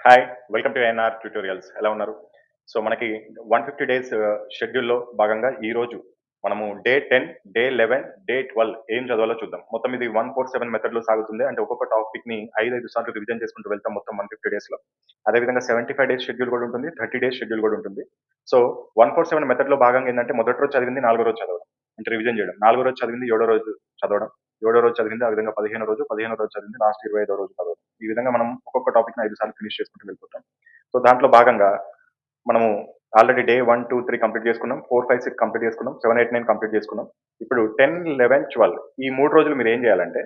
Hi welcome to NR tutorials. ఎలా ఉన్నారు? So మనకి 150 డేస్ షెడ్యూల్లో భాగంగా ఈ రోజు మనము డే 10, డే 11, డే 12 ఏం చదవాలో చూద్దాం. మొత్తం ఇది 147 మెథడ్లో సాగుతుంది. అంటే ఒక్కొక్క టాపిక్ని 5 సార్లు రివిజన్ చేసుకుంటూ వెళ్తాం మొత్తం 150 డేస్లో. అదేవిధంగా 75 డేస్ షెడ్యూల్ కూడా ఉంటుంది, 30 డేస్ షెడ్యూల్ కూడా ఉంటుంది. సో 147 మెథడ్లో భాగంగా ఏంటంటే మొదటి రోజు చదివింది 4 రోజు చదవడం, అంటే రివిజన్ చేయడం. 4 రోజు చదివింది 7 రోజు చదవడం, 7 రోజు చదివింది ఆ విధంగా 15 రోజు, 15 రోజు చదివింది లాస్ట్ 25 రోజు చదవడం. ఈ విధంగా మనం ఒక్కొక్క టాపిక్ని 5 సార్లు ఫినిష్ చేసుకుంటూ వెళ్ళిపోతాం. సో దాంట్లో భాగంగా మనము ఆల్రెడీ డే 1, 2, 3 కంప్లీట్ చేసుకున్నాం, 4, 5, 6 కంప్లీట్ చేసుకున్నాం, 7, 8, 9 కంప్లీట్ చేసుకున్నాం. ఇప్పుడు 10, 11, 12 ఈ 3 రోజులు మీరు ఏం చేయాలంటే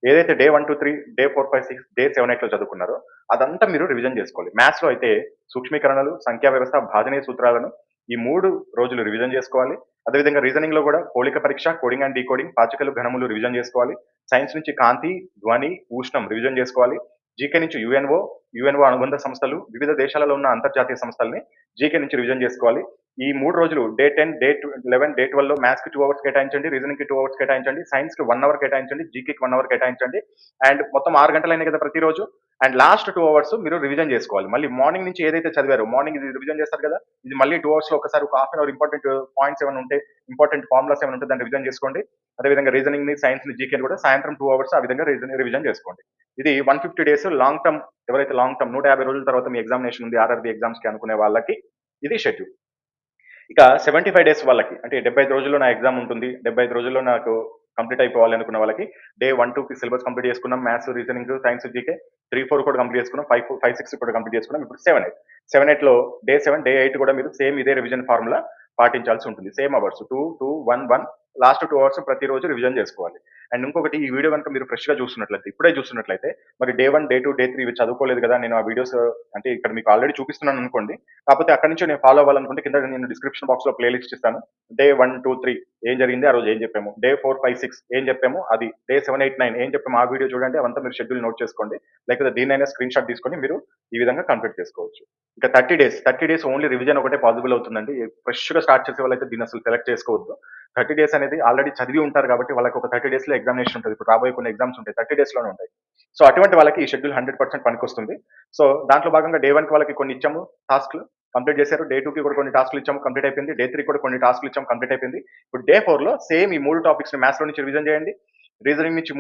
ఏదైతే డే 1, 2, 3, డే 4, 5, 6, డే 7, 8లో చదువుకున్నారో అదంతా మీరు రివిజన్ చేసుకోవాలి. మ్యాథ్స్లో అయితే సూక్ష్మీకరణలు, సంఖ్యా వ్యవస్థ, భాజనీయ సూత్రాలను ఈ 3 రోజులు రివిజన్ చేసుకోవాలి. అదేవిధంగా రీజనింగ్ లో కూడా పోలిక పరీక్ష, కోడింగ్ అండ్ డీకోడింగ్, పాచికలు, ఘనములు రివిజన్ చేసుకోవాలి. సైన్స్ నుంచి కాంతి, ధ్వని, ఉష్ణం రివిజన్ చేసుకోవాలి. జీకే నుంచి యుఎన్ఓ అనుబంధ సంస్థలు, వివిధ దేశాలలో ఉన్న అంతర్జాతీయ సంస్థల్ని జీకే నుంచి రివిజన్ చేసుకోవాలి. ఈ 3 రోజులు డే 10, డే 11, డే 12లో మ్యాథ్స్ కి 2 అవర్స్ కేటాయించండి, రీజనింగ్ కి 2 అవర్స్ కేటాయించండి, సైన్స్ కి 1 అవర్ కేటాయించండి, జీకేకి 1 అవర్ కేటాయించండి. అండ్ మొత్తం 6 గంటలైన కదా ప్రతిరోజు. అండ్ లాస్ట్ 2 అవర్స్ మీరు రివిజన్ చేసుకోవాలి. మళ్ళీ మార్నింగ్ నుంచి ఏదైతే చదివారో మార్నింగ్ ఇది రివిజన్ చేస్తారు కదా, ఇది మళ్ళీ 2 అవర్స్ లో ఒకసారి ఒక half an hour important points ఏమైనా ఉంటే, ఇంపార్టెంట్ ఫార్ములాస్ ఏమైనా ఉంటే దాన్ని రివిజన్ చేసుకోండి. అదేవిధంగా రీజనింగ్ ని, సైన్స్ ని, జీకే కూడా సాయంత్రం 2 అవర్స్ ఆ విధంగా రివిజన్ చేసుకోండి. ఇది 150 డేస్ లాంగ్ టర్మ్. ఎవరైతే లాంగ్ టర్మ్ 150 రోజుల తర్వాత మీ ఎగ్జామినేషన్ ఉంది, ఆర్ఆర్బీ ఎగ్జామ్స్ కి అనుకునే వాళ్ళకి ఇది షెడ్యూల్. ఇక 75 డేస్ వాళ్ళకి, అంటే 75 రోజుల్లో నా ఎగ్జామ్ ఉంటుంది, 75 రోజుల్లో నాకు కంప్లీట్ అయిపోవాలి అనుకున్న వాళ్ళకి డే 1, 2కి సిలబస్ కంప్లీట్ చేసుకున్నాం, మ్యాథ్స్, రీజనింగ్, సైన్స్, జీకే. 3, 4 కూడా కంప్లీట్ చేసుకున్నాం, 5, 6 కూడా కంప్లీట్ చేసుకున్నాం. ఇప్పుడు 7, 8. 7, 8లో డే 7, డే 8 కూడా మీరు సేమ్ ఇదే రివిజన్ ఫార్ములా పాటించాల్సి ఉంటుంది. సేమ్ అవర్స్ 2, 2, 1, 1 లాస్ట్ 2 అవర్స్ ప్రతిరోజు రివిజన్ చేసుకోవాలి. అండ్ ఇంకొకటి, ఈ వీడియో కనుక మీరు ఫ్రెష్ గా చూస్తున్నట్లయితే, ఇప్పుడే చూస్తున్నట్లయితే, మరి డే 1, డే 2, డే 3 ఇవి చదువుకోలేదు కదా, నేను ఆ వీడియోస్ అంటే ఇక్కడ మీకు ఆల్రెడీ చూపిస్తున్నాను అనుకోండి. కాకపోతే అక్కడి నుంచి నేను ఫాలో అవ్వాలనుకుంటే కింద నేను డిస్క్రిప్షన్ బాక్స్ లో ప్లేలిస్ట్ ఇస్తాను. డే 1, 2, 3 ఏం జరిగింది, ఆ రోజు ఏం చెప్పాము, డే 4, 5, 6 ఏం చెప్పాము అది, డే 7, 8, 9 ఏం చెప్పాము ఆ వీడియో చూడండి. అవంతా మీరు షెడ్యూల్ నోట్ చేసుకోండి, లేకపోతే దీనైనా స్క్రీన్ షాట్ తీసుకొని మీరు ఈ విధంగా కంప్లీట్ చేసుకోవచ్చు. ఇక 30 డేస్ ఓన్లీ రివిజన్ ఒకటే పాసిబుల్ అవుతుందండి. ఫ్రెష్ గా స్టార్ట్ చేసే వాళ్ళైతే దీన్ని అసలు సెలెక్ట్ చేసుకోవద్దు. 30 డేస్ అనేది ఆల్రెడీ చదివి ఉంటారు కాబట్టి వాళ్ళకి ఒక 30 డేస్ లో ఎగ్జామినేషన్ ఉంటుంది. ఇప్పుడు రాబోయే కొన్ని ఎగ్జామ్స్ ఉంటాయి, 30 డేస్ లోనే ఉంటాయి. సో అటువంటి వాళ్ళకి ఈ షెడ్యూల్ 100% పనికొస్తుంది. సో దాంట్లో భాగంగా డే 1 కి వాళ్ళకి కొన్ని ఇచ్చాము టాస్క్లు, కంప్లీట్ చేశారు. డే 2 కి కూడా కొన్ని టాస్క్లు ఇచ్చాము, కంప్లీట్ అయిపోయింది. డే 3 కూడా కొన్ని టాస్క్లు ఇచ్చాము, కంప్లీట్ అయిపోయింది. ఇప్పుడు డే 4 లో సేమ్ ఈ 3 టాపిక్స్ మ్యాథ్స్ లో నుంచి రివిజన్ చేయండి, రీజనింగ్ నుంచి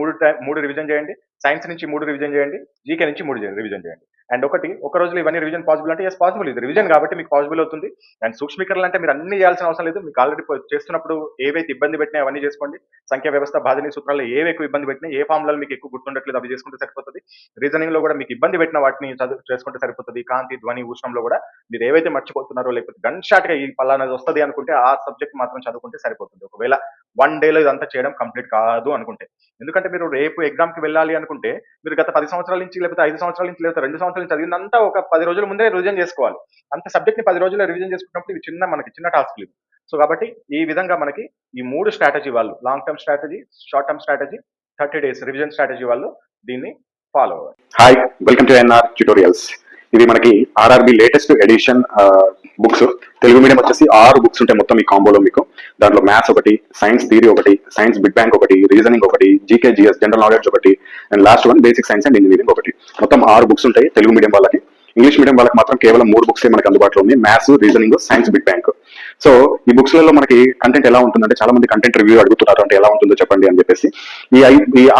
3 రివిజన్ చేయండి, సైన్స్ నుంచి 3 రివిజన్ చేయండి, జీకే నుంచి 3 రివిజన్ చేయండి. అండ్ ఒక రోజులో ఇవన్నీ రివిజన్ పాసిబుల్ అంటే ఎస్ పాసిబుల్, ఇది రివిజన్ కాబట్టి మీకు పాసిబుల్ అవుతుంది. అండ్ సూక్ష్మీకరణలు అంటే మీరు అన్ని చేయాల్సిన అవసరం లేదు. మీకు ఆల్రెడీ చేస్తున్నప్పుడు ఏవైతే ఇబ్బంది పెట్టినా అవన్నీ చేసుకోండి. సంఖ్యా వ్యవస్థ, భాజనీయ సూత్రాలు ఏవి ఎక్కువ ఇబ్బంది పెట్టినా, ఏ ఫార్ములాలు మీకు ఎక్కువ గుర్తుండట్లేదు అవి చేసుకుంటే సరిపోతుంది. రీజనింగ్ లో కూడా మీకు ఇబ్బంది పెట్టిన వాటిని చేసుకుంటే సరిపోతుంది. కాంతి, ధ్వని, ఉష్ణంలో కూడా మీరు ఏవైతే మర్చిపోతున్నారో, లేకపోతే గన్ షాట్ గా ఈ పలానాది వస్తుంది అనుకుంటే ఆ సబ్జెక్ట్ మాత్రం చదువుకుంటే సరిపోతుంది. ఒకవేళ 1 డేలో ఇదంతా చేయడం కంప్లీట్ కాదు అనుకుంటే, ఎందుకంటే మీరు రేపు ఎగ్జామ్ కి వెళ్ళాలి అనుకుంటే మీరు గత 10 సంవత్సరాల నుంచి, లేకపోతే 5 సంవత్సరాల నుంచి, లేకపోతే 2 సంవత్సరాల నుంచి చదివిందంతా ఒక 10 రోజుల ముందే రివిజన్ చేసుకోవాలి. అంత సబ్జెక్ట్ ని 10 రోజుల్లో రివిజన్ చేసుకున్నప్పుడు ఇవి మనకి చిన్న టాస్క్ లేదు. సో కాబట్టి ఈ విధంగా మనకి ఈ 3 స్ట్రాటజీ వాళ్ళు, long term strategy, short term strategy, 30 days revision strategy వాళ్ళు దీన్ని ఫాలో అవ్వాలి. Hi welcome to NR tutorials. ఇది మనకి RRB latest edition books. Telugu medium వచ్చేసి 6 బుక్స్ ఉంటాయి మొత్తం ఈ కాంబోలో మీకు. దాంట్లో మ్యాథ్స్ ఒకటి, సైన్స్ థియరీ ఒకటి, సైన్స్ బిగ్ బ్యాంగ్ ఒకటి, రీజనింగ్ ఒకటి, జీకే జిఎస్ జనరల్ నాలెడ్జ్ ఒకటి, and last one basic science and engineering ఒకటి. మొత్తం 6 బుక్స్ ఉంటాయి తెలుగు మీడియం వాళ్ళకి. ఇంగ్లీష్ మీడియం వాళ్ళకి మాత్రం కేవలం 3 బుక్స్ మనకి అందుబాటులో ఉంది, maths, reasoning, science big bank. So ఈ బుక్స్ లలో మనకి కంటెంట్ ఎలా ఉంటుందంటే, చాలా మంది కంటెంట్ రివ్యూ అడుగుతున్నారు, అంటే ఎలా ఉంటుందో చెప్పండి అని చెప్పేసి. ఈ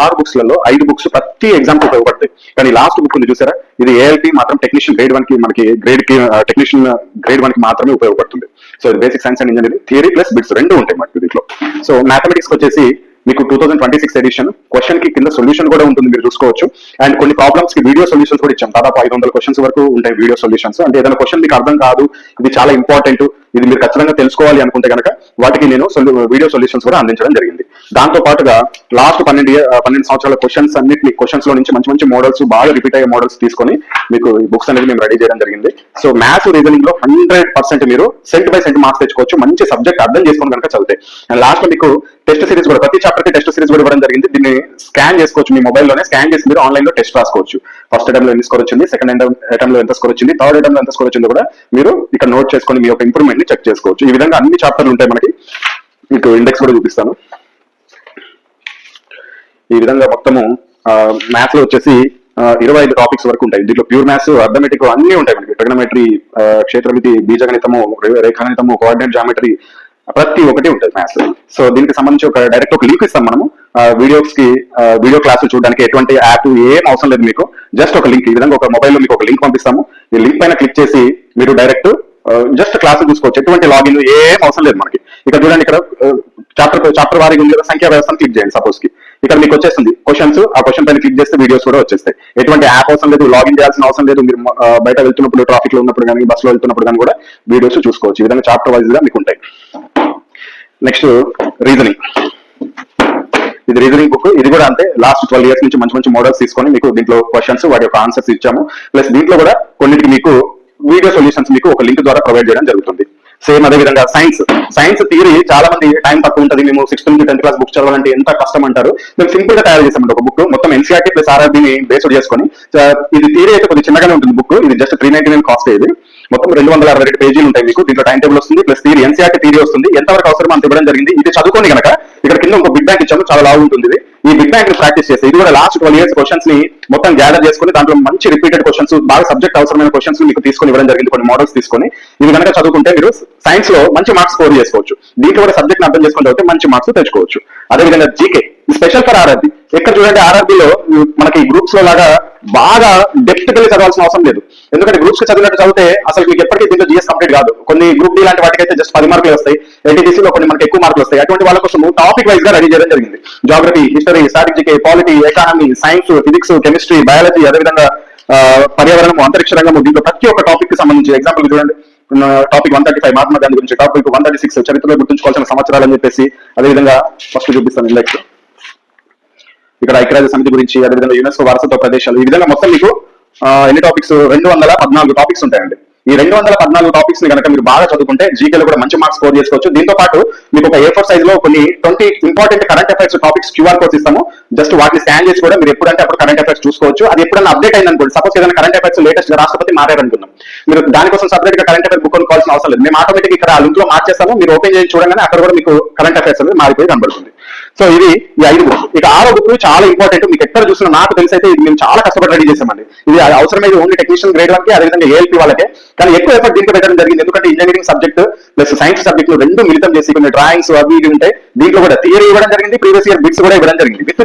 6 బుక్స్ లలో 5 బుక్స్ ప్రతి ఎగ్జామ్ కి ఉపయోగపడతాయి. కానీ లాస్ట్ బుక్ ఉంది చూసారా, ఇది ఏఎల్పి మాత్రం టెక్నీషియన్ గ్రేడ్ 1 కి మనకి టెక్నీషియన్ గ్రేడ్ 1 కి మాత్రమే ఉపయోగపడుతుంది. సో ఇది basic science and engineering, theory plus bits 2 ఉంటాయి మనకి దీంట్లో. సో మ్యాథమెటిక్స్ వచ్చేసి మీకు 2026 ఎడిషన్ క్వశ్చన్ కి కింద సొల్యూషన్ కూడా ఉంటుంది, మీరు చూసుకోవచ్చు. అండ్ కొన్ని ప్రాబ్లమ్స్ కి వీడియో సొల్యూషన్స్ కూడా ఇచ్చాం. దాదాపు 500 క్వశ్చన్స్ వరకు ఉంటాయి వీడియో సొల్యూషన్స్. అంటే ఏదైనా క్వశ్చన్ మీకు అర్థం కాదు, ఇది చాలా ఇంపార్టెంట్, ఇది మీరు ఖచ్చితంగా తెలుసుకోవాలి అనుకుంటే కనుక వాటికి నేను వీడియో సొల్యూషన్స్ కూడా అందించడం జరిగింది. దాంతో పాటుగా లాస్ట్ 12 సంవత్సరాల క్వశ్చన్స్ లో నుంచి మంచి మోడల్స్, బాగా రిపీట్ అయ్యే మోడల్స్ తీసుకొని మీకు ఈ బుక్స్ అనేది మేము రెడీ చేయడం జరిగింది. సో మ్యాథ్స్, రీజనింగ్ లో 100% మీరు సెంట్ బై సెంట్ మార్క్స్ తెచ్చుకోవచ్చు, మంచి సబ్జెక్ట్ అర్థం చేసుకుని కనుక చదివితే. అండ్ లాస్ట్ లో మీకు టెస్ట్ సిరీస్ కూడా, ప్రతి చాప్టర్ కి టెస్ట్ సిరీస్ కూడా ఇవ్వడం జరిగింది. దీన్ని స్కాన్ చేసుకోవచ్చు, మీ మొబైల్లోనే స్కాన్ చేసి మీరు ఆన్లైన్ లో టెస్ట్ రాసుకోవచ్చు. ఫస్ట్ అటెంప్ట్ లో ఎన్ని స్కోర్ వచ్చింది, సెకండ్ అటెంప్ట్ లో ఎంత స్కోర్ వచ్చింది, థర్డ్ అటెంప్ట్ లో ఎంత స్కోర్ వచ్చిందో కూడా మీరు ఇక్కడ నోట్ చేసుకొని మీ యొక్క ఇంప్రూవ్మెంట్ ని చెక్ చేసుకోవచ్చు. ఈ విధంగా అన్ని చాప్టర్లు ఉంటాయి మనకి. మీకు ఇండెక్స్ కూడా చూపిస్తాను. ఈ విధంగా మొత్తము మ్యాథ్స్ లో వచ్చేసి 25 టాపిక్స్ వరకు ఉంటాయి. దీంట్లో ప్యూర్ మ్యాథ్స్, అర్థమెటిక్ అన్ని ఉంటాయి మనకి. ట్రిగనోమెట్రీ, క్షేత్రమితి, బీజగణితము, రేఖాగణితము, కోఆర్డినేట్ జామెట్రీ, ప్రతి ఒక్కటి ఉంటుంది మ్యాథ్స్. సో దీనికి సంబంధించి డైరెక్ట్ ఒక లింక్ ఇస్తాం మనము. వీడియోస్ కి, వీడియో క్లాసులు చూడడానికి ఎటువంటి యాప్ ఏం అవసరం లేదు మీకు. జస్ట్ ఒక లింక్, ఈ విధంగా ఒక మొబైల్లో మీకు ఒక లింక్ పంపిస్తాము. ఈ లింక్ పైన క్లిక్ చేసి మీరు డైరెక్ట్ జస్ట్ క్లాస్ చూసుకోవచ్చు. ఎటువంటి లాగిన్ ఏం అవసరం లేదు మనకి. ఇక్కడ చూడండి, ఇక్కడ చాప్టర్ వారీగా ఉంది కదా, సంఖ్యా వ్యవస్థను క్లిక్ చేయండి సపోజ్ కి. ఇక్కడ మీకు వచ్చేస్తుంది క్వశ్చన్స్. ఆ క్వశ్చన్ పైన క్లిక్ చేస్తే వీడియోస్ కూడా వచ్చేస్తాయి. ఎటువంటి యాప్ అవసరం లేదు, లాగిన్ చేయాల్సిన అవసరం లేదు. మీరు బయట వెళ్తున్నప్పుడు, ట్రాఫిక్ లో ఉన్నప్పుడు కానీ, బస్ లో వెళ్తున్నప్పుడు కానీ కూడా వీడియోస్ చూసుకోవచ్చు. ఈ విధంగా చాప్టర్ వైజ్ గా మీకు ఉంటాయి. Next reasoning. ఇది రీజనింగ్ బుక్. ఇది కూడా అంతే, లాస్ట్ 12 years నుంచి మంచి మంచి మోడల్స్ తీసుకొని మీకు దీంట్లో క్వశ్చన్స్, వాటి యొక్క ఆన్సర్స్ ఇచ్చాము. ప్లస్ దీంట్లో కూడా కొన్నిటికి మీకు వీడియో సొల్యూషన్స్ మీకు ఒక లింక్ ద్వారా ప్రొవైడ్ చేయడం జరుగుతుంది. సేమ్ అదే విధంగా సైన్స్ థియరీ చాలా మంది టైం తక్కువ ఉంటుంది, మేము 6th నుంచి 10th క్లాస్ బుక్ చదవాలంటే ఎంత కష్టం అంటారు. మేము సింపుల్ గా తయారు చేసామంటే ఒక బుక్ మొత్తం ఎన్సీఆర్టీ ప్లస్ ఆర్ఆర్బీని బేస్డ్ చేసుకొని. ఇది థియరీ అయితే కొద్దిగా చిన్నగానే ఉంటుంది బుక్. ఇది జస్ట్ 399 కాస్ట్. ఇది మొత్తం 262 పేజీలు ఉంటాయి మీకు. దీంట్లో టైం టేబుల్ వస్తుంది, ప్లస్ థియరీ ఎన్సీఆర్టీ థియరీ వస్తుంది. ఎంతవరకు అవసరం అంత ఇవ్వడం జరిగింది. ఇది చదువుకోండి కనుక ఇక్కడ కింద ఒక బిగ్ బ్యాంక్ ఇచ్చాము, చాలా లావు ఉంటుంది ఇది. ఈ బిగ్ బ్యాంక్ ని ప్రాక్టీస్ చేస్తే, ఇది కూడా లాస్ట్ 12 years క్వశ్చన్స్ ని మొత్తం గ్యాదర్ చేసుకుని దాంట్లో మంచి రిపీటెడ్ క్వశ్చన్స్, బాగా సబ్జెక్ట్ అవసరమైన క్వశ్చన్స్ మీకు తీసుకొని ఇవ్వడం జరిగింది. కొన్ని మోడల్స్ తీసుకొని ఇవి కనుక చదువుకుంటే మీరు సైన్స్ లో మంచి మార్క్స్ స్కోర్ చేసుకోవచ్చు. దీంట్లో కూడా సబ్జెక్ట్ అర్థం చేసుకుంటే అయితే మంచి మార్క్స్ తెచ్చుకోవచ్చు. అదేవిధంగా జీకే స్పెషల్ ఫర్ ఆర్ఆర్బీ. ఎక్కడ చూడండి, ఆర్ఆర్బీలో మనకి గ్రూప్స్ లో లాగా బాగా డెప్త్ గా చదవాల్సిన అవసరం లేదు. ఎందుకంటే గ్రూప్స్ కి చదివినట్టు చదివితే అసలు మీకు ఎప్పటికీ దీంట్లో జిఎస్ కంప్లీట్ కాదు. కొన్ని గ్రూప్ డి లాంటి వాటికైతే జస్ట్ 10 మార్కులు వస్తాయి. ఎన్టీటీసీ లో కొన్ని మనకి ఎక్కువ మార్కులు వస్తాయి. అటువంటి వాళ్ళ కోసం టాపిక్ వైజ్ గా రెడీ చేయడం జరిగింది. Geography, history, strategy, polity, economy, science, physics, chemistry, biology, అదేవిధంగా పర్యావరణం, అంతరిక్ష రంగము. దీంట్లో ప్రతి ఒక్క టాపిక్ కి సంబంధించి ఎగ్జాంపుల్ చూడండి, టాపిక్ 135 మహాత్మా గాంధీ గురించి, టాపిక్ 136 చరిత్రలో గుర్తుంచుకోవాల్సిన సంవత్సరాలు అని చెప్పేసి. అదేవిధంగా ఫస్ట్ చూపిస్తాను ఇండెక్స్. ఇక్కడ ఐక్యరాజ్య సమితి గురించి, అదేవిధంగా యునెస్కో వారసత్వ ప్రదేశాలు. ఈ విధంగా మొత్తం మీకు ఎన్ని టాపిక్స్, 214 టాపిక్స్ ఉంటాయండి. ఈ 214 టాపిక్స్ ని కనుక మీరు బాగా చదువుకుంటే జీకేలో కూడా మంచి మార్క్స్ స్కోర్ చేసుకోవచ్చు. దీంతో పాటు మీకు ఒక A4 సైజ్ లో కొన్ని 20 important current affairs topics QR codes ఇస్తాము. జస్ట్ వాటిని స్కాన్ చేసి కూడా మీరు ఎప్పుడంటే అప్పుడు కరెంట్ అఫైర్స్ చూసుకోవచ్చు. అది ఎప్పుడైనా అప్డేట్ అయింది అనుకోండి, సపోజ్ ఏదైనా కరెంట్ అఫైర్స్ లేటెస్ట్ రాష్ట్రపతి మారారనుకుందాం, మీరు దానికోసం సపరేట్ గా కరెంట్ అఫైర్ బుక్ కొనుక్కోవాల్సిన అవసరం లేదు. మేము ఆటోమేటిక్ ఇక్కడ ఆ లింక్ లో మార్చేస్తాము. మీరు ఓపెన్ చేసి చూడగానే అక్కడ కూడా మీకు కరెంట్ అఫైర్స్ అనేది మారిపోయి కనబడుతుంది. సో ఇది ఈ 5 బుక్స్. ఇక 6వ బుక్ చాలా ఇంపార్టెంట్. మీకు ఎక్కడ చూసినా నాకు తెలిసి అయితే ఇది మేము చాలా కష్టపడి రెడీ చేసామండి. ఇది అవసరమైతే ఓన్లీ టెక్నీషియన్ గ్రేడ్ 1 కి, అదేవిధంగా ఏఎల్పీ వాళ్ళకే. కానీ ఎక్కువ ఎఫర్ట్ దీంట్లో పెట్టడం జరిగింది. ఎందుకంటే engineering subject plus science subject రెండు మిళితం చేసి కొన్ని డ్రాయింగ్స్ అవి ఇవి ఉంటాయి. దీంట్లో కూడా థియరీ ఇవ్వడం జరిగింది, ప్రీవియస్ ఇయర్ బిట్స్ కూడా ఇవ్వడం జరిగింది. విత్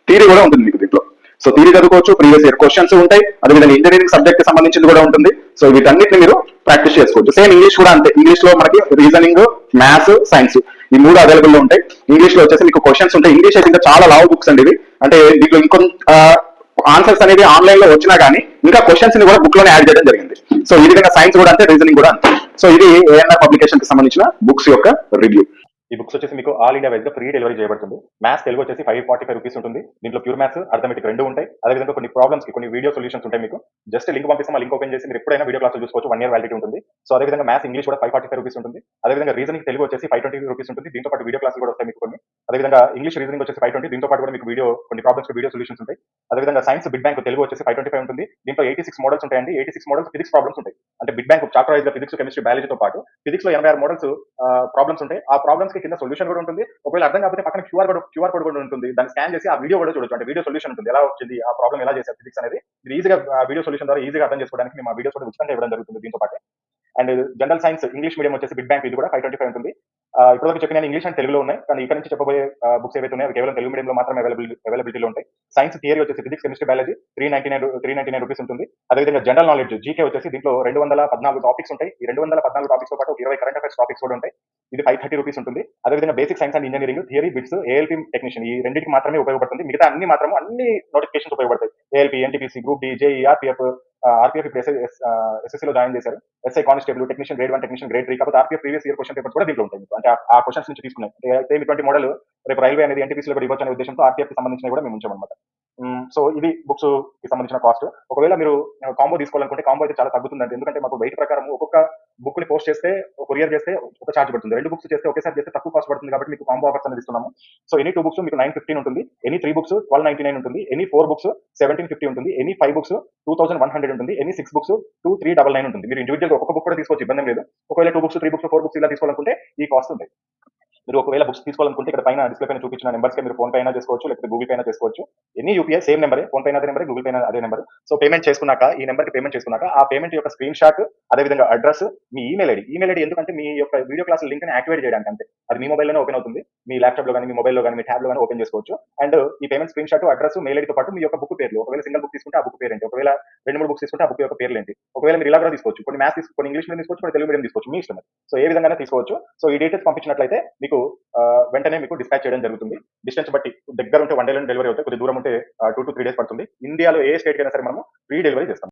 థియరీ కూడా ఉంటుంది మీకు దీంట్లో. సో థియరీ చదువుకోవచ్చు, ప్రీవియస్ ఇయర్ క్వశ్చన్స్ ఉంటాయి, అదేవిధంగా ఇంజనీరింగ్ సబ్జెక్ట్ కి సంబంధించింది కూడా ఉంటుంది. సో వీటన్నిటిని మీరు ప్రాక్టీస్ చేసుకోవచ్చు. సేమ్ ఇంగ్లీష్ కూడా అంతే. ఇంగ్లీష్ లో మనకి రీజనింగ్, మ్యాథ్స్, సైన్స్ ఈ 3 అవైలబుల్ లో ఉంటాయి. ఇంగ్లీష్ లో వచ్చేసి మీకు క్వశ్చన్స్ ఉంటాయి. ఇంగ్లీష్ అయితే ఇంకా చాలా లావు బుక్స్ అండి ఇవి. అంటే దీంట్లో ఇంకొంత ఆన్సర్స్ అనేది ఆన్లైన్ లో వచ్చినా కానీ ఇంకా క్వశ్చన్స్ ని కూడా బుక్ లోనే యాడ్ చేయడం జరిగింది. సో ఈ విధంగా సైన్స్ కూడా అంతే, రీజనింగ్ కూడా అంతే. సో ఇది ఏఎన్ఆర్ పబ్లికేషన్ కి సంబంధించిన బుక్స్ యొక్క రివ్యూ. ఈ బుక్స్ వచ్చేసి మీకు ఆల్ ఇండియా వైజ్ గా ఫ్రీ డెలివరీ చేయబడుతుంది. మ్యాథ్స్ తెలుగు వచ్చేసి 545 రూపీస్ ఉంటుంది. దీంట్లో ప్యూర్ మ్యాథ్స్, అర్థమెటిక్ రెండు ఉంటాయి. అదేవిధంగా కొన్ని ప్రాబ్లమ్స్ కి కొన్ని వీడియో సొల్యూషన్స్ ఉంటాయి. మీకు జస్ట్ లింక్ పంపిస్తాం, ఆ లింక్ ఓపెన్ చేసి మీరు ఎప్పుడైనా వీడియో క్లాస్ చూసుకోవచ్చు. 1 year వ్యాలిడిటీ ఉంటుంది. సో అదేవిధంగా మ్యాథ్స్, ఇంగ్లీష్ కూడా 545 రూపీస్ ఉంటుంది. అదేవిధంగా రీజనింగ్ తెలుగు వచ్చేసి 520 రూపీస్ ఉంటుంది. దీంతో పాటు వీడియో క్లాసులు కూడా వస్తాయి మీకు కొన్ని. అదేవిధంగా ఇంగ్లీష్ రీజనింగ్ వచ్చేసి 520. దీంతో పాటు కూడా మీకు కొన్ని ప్రాబ్లమ్స్ వీడియో సొల్యూషన్స్ ఉంటాయి. అదేవిధంగా సైన్స్ బిగ్ బ్యాంక్ తెలుగు వచ్చేసి 525 ఉంటుంది. దీంట్లో 86 మోడల్స్ ఉంటాయండి. 86 మోడల్స్ ఫిజిక్స్ ప్రాబ్లమ్స్ ఉంటాయి. అంటే బిగ్ బ్యాంక్ చాప్టర్ వైజ్ గా ఫిజిక్స్, కెమిస్ట్రీ, బయాలజీతో పాటు ఫిజిక్స్ లో 86 మోడల్స్ ప్రాబ్లమ్స్ ఉంటాయి. ఆ ప్రాబ్లమ్స్ కి కింద సొల్యూషన్ కూడా ఉంటుంది. ఒకవేళ అర్థం కాకపోతే పక్కన క్యూఆర్ కోడ్ కూడా ఉంటుంది. దాన్ని స్కాన్ చేసి ఆ వీడియో కూడా చూడొచ్చు. అంటే వీడియో సొల్యూషన్ ఉంటుంది, ఎలా వచ్చింది, ఆ ప్రాబ్లం ఎలా చేశారు ఫిజిక్స్ అనేది. మీరు ఈజీగా వీడియో సొల్యూషన్ ద్వారా ఈజీగా అర్థం చేసుకోవడానికి మేము ఆ వీడియోస్ కూడా ఉచితంగా ఇవ్వడం జరుగుతుంది దీంతో పాటు. And general science English medium వచ్చేసి బిగ్ బ్యాంక్ ఇది కూడా 525 ఉంటుంది. ఇప్పటివరకు చెప్పిన ఇంగ్లీష్ అండ్ తెలుగులో ఉన్నాయి. కానీ ఇక్కడ నుంచి చెప్పబోయే బుక్స్ ఏవైతే ఉన్నాయో కేవలం తెలుగు మీడియంలో మాత్రమే అవైలబిలిటీలో ఉంటాయి. సైన్స్ థియరీ వచ్చేసి ఫిజిక్స్, కెమిస్ట్రీ, బయాలజీ 399 రూపీస్ ఉంటుంది. అదేవిధంగా జనరల్ నాలెడ్జ్ జీకే వచ్చేసి దీంట్లో 214 టాపిక్స్ ఉంటాయి. ఈ 214 టాపిక్స్ తో పాటు 20 కరెంట్ అఫైర్స్ టాపిక్స్ కూడా ఉంటాయి. ఇది 530 రూపీస్ ఉంటుంది. అదేవిధంగా basic science and engineering, theory bits, ALP technician ఈ రెండింటికి మాత్రమే ఉపయోగపడుతుంది. మిగతా అన్ని నోటిఫికేషన్స్ ఉపయోగపడతాయి. ALP, NTPC, group D, JE, RPF ఇప్పుడు ఎస్ఎస్సీలో జాయిన్ చేశారు. SI constable, technician grade 1, technician grade 3. కాకపోతే RPF previous year question papers కూడా దీంట్లో ఉంటాయి. అంటే ఆ క్వశ్చన్స్ నుంచి తీసుకున్నాయి. సేమ్ ఇటువంటి మోడల్ రేపు రైల్వే అనేది ఎన్టీపీసీలో కూడా ఇవ్వచ్చు అనే ఉద్దేశంతో ఆర్పీఎఫ్ కి సంబంధించిన కూడా మేము ఉంచామన్నమాట. సో ఇది బుక్స్ కి సంబంధించిన కాస్ట్. ఒకవేళ మీరు కాంబో తీసుకోవాలనుకుంటే కాంబో అయితే చాలా తగ్గుతుందండి. ఎందుకంటే మాకు వెయిట్ ప్రకారం ఒక్కొక్క బుక్ ని పోస్ట్ చేస్తే, కొరియర్ చేస్తే ఒక ఛార్జ్ పడుతుంది. 2 బుక్స్ చేస్తే ఒకేసారి చేస్తే తక్కువ కాస్ట్ పడుతుంది. కాబట్టి మీకు కాంబో ఆఫర్స్ అనేది ఇస్తున్నాము. సో ఎనీ 2 బుక్స్ మీకు 915 ఉంటుంది. ఎనీ 3 బుక్స్ 1299 ఉంటుంది. ఎనీ 4 బుక్స్ 1750 ఉంటుంది. ఎనీ 5 బుక్స్ 2100 ఉంటుంది. ఎనీ 6 బుక్స్ 2399 ఉంటుంది. మీరు ఇండివిజువల్ ఒక్కొక్క బుక్ కూడా తీసుకోవచ్చు, ఇబ్బంది లేదు. ఒకవేళ 2 బుక్స్, 3 బుక్స్, 4 బుక్స్ ఇలా తీసుకోవాలనుకుంటే ఈ కాస్ట్ ఉంటాయి. మీరు ఒకవేళ బుక్స్ తీసుకోవాలనుకుంటే ఇక్కడ పైన డిస్ప్లే పైన చూపించిన నెంబర్స్కి మీరు ఫోన్ పే అయినా చేసుకోవచ్చు, లేకపోతే గూగుల్ పే అయినా చేసుకోవచ్చు. ఎన్ని యూపీఐ సేమ్ నెంబరే, ఫోన్ పే అదే నెంబర్, గూగుల్ పే అదే నెంబర్. సో పేమెంట్ చేసుకున్నాక ఈ నెంబర్కి పేమెంట్ చేసుకున్నాక ఆ పేమెంట్ యొక్క స్క్రీన్ షాట్, అదేవిధంగా అడ్రస్, మీ ఈమెయిల్ ఐడి ఎందుకంటే మీ యొక్క వీడియో క్లాస్ లింక్ ని యాక్టివేట్ చేయడానికి అంతే. అది మీ మొబైల్లోనే ఓపెన్ అవుతుంది, మీ ల్యాప్టాప్ లో కానీ, మీ మొబైల్లో కానీ, మీ ట్యాబ్ లో కానీ ఓపెన్ చేసుకోవచ్చు. అండ్ ఈ payment screen shot, address, mail ఐడితో పాటు మీ యొక్క బుక్ పేర్లు, ఒకవేళ సింగిల్ బుక్ తీసుకుంటే ఆ బుక్ పేరు ఏంటి, ఒకవేళ 2-3 బుక్స్ తీసుకుంటే ఆ బుక్ యొక్క పేర్లు ఏంటి, ఒకవేళ మీరు ఇలా కూడా తీసుకోవచ్చు, కొన్ని మ్యాథ్స్ తీసుకోవచ్చు, కొన్ని ఇంగ్లీష్ మీడియం తీసుకోవచ్చు, కొన్ని తెలుగు మీడియం తీసుకోవచ్చు, మీ ఇష్టం. సో ఏ విధంగా తీసుకోవచ్చు. సో ఈ డీటెయిల్స్ పంపించినట్లయితే మీకు వెంటనే మీకు డిస్పాచ్ చేయడం జరుగుతుంది. డిస్టెన్స్ బట్టి దగ్గర ఉంటే 1 డే డెలివరీ అవుతాయి, కొద్ది దూరం ఉంటే 2 to 3 days పడుతుంది. ఇండియాలో ఏ స్టేట్ అయినా సరే మనము ఫ్రీ డెలివరీ చేస్తాం.